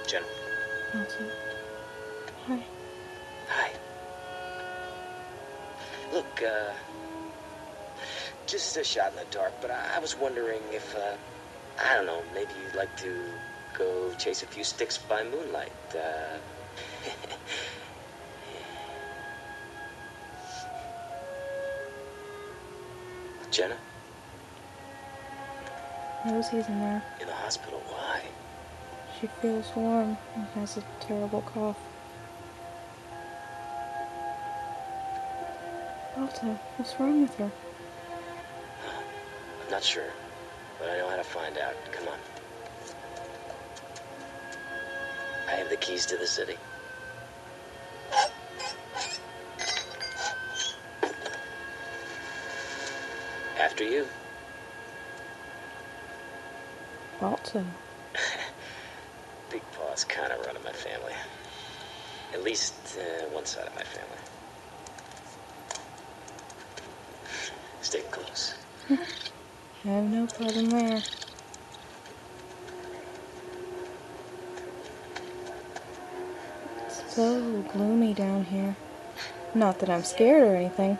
Jenna. Balto. Hi. Hi. Look, just a shot in the dark, but I was wondering if, I don't know, maybe you'd like to go chase a few sticks by moonlight, Jenna? Rosie's in there. In the hospital, why? She feels warm and has a terrible cough. Balto, what's wrong with her? I'm not sure, but I know how to find out. Come on. I have the keys to the city. After you. Balto. Big Paw's kind of running my family. At least one side of my family. Stay close. I have no problem there. It's so gloomy down here. Not that I'm scared or anything.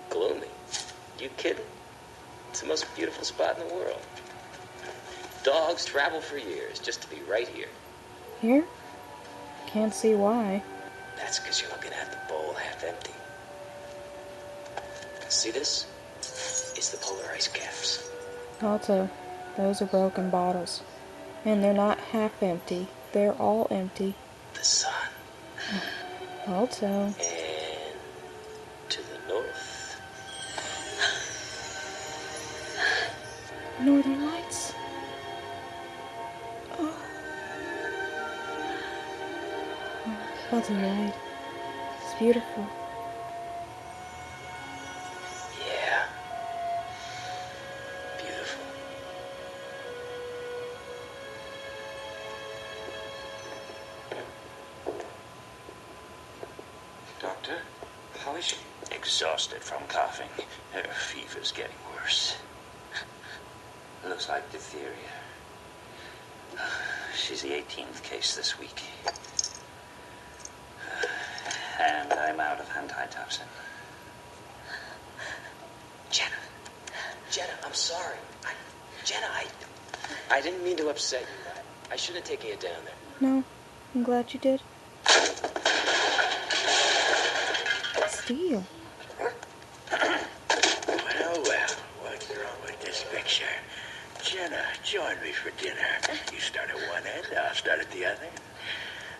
Gloomy? You kidding? It's the most beautiful spot in the world. Dogs travel for years just to be right here. Here? Can't see why. That's because you're looking at the bowl half empty. See this? It's the polar ice caps. Balto, those are broken bottles. And they're not half empty. They're all empty. The sun. Balto. And to the north. Northern Lights. Oh. Balto, you're right. It's beautiful. Yeah. Beautiful. Doctor, how is she? Exhausted from coughing. Her fever's getting worse. Looks like diphtheria. She's the 18th case this week. And I'm out of antitoxin. Jenna, I'm sorry. Jenna, I didn't mean to upset you. I shouldn't have taken you down there. No, I'm glad you did. Steel. Well, what's wrong with this picture? Jenna, join me for dinner. You start at one end, I'll start at the other.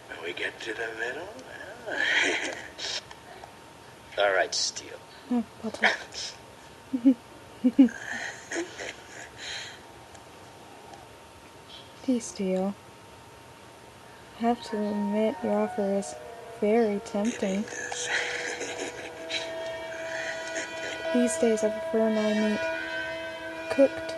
When we get to the middle, well... All right, Steele. No, Balto. Gee, Steel. I have to admit, your offer is very tempting. These days I prefer my meat cooked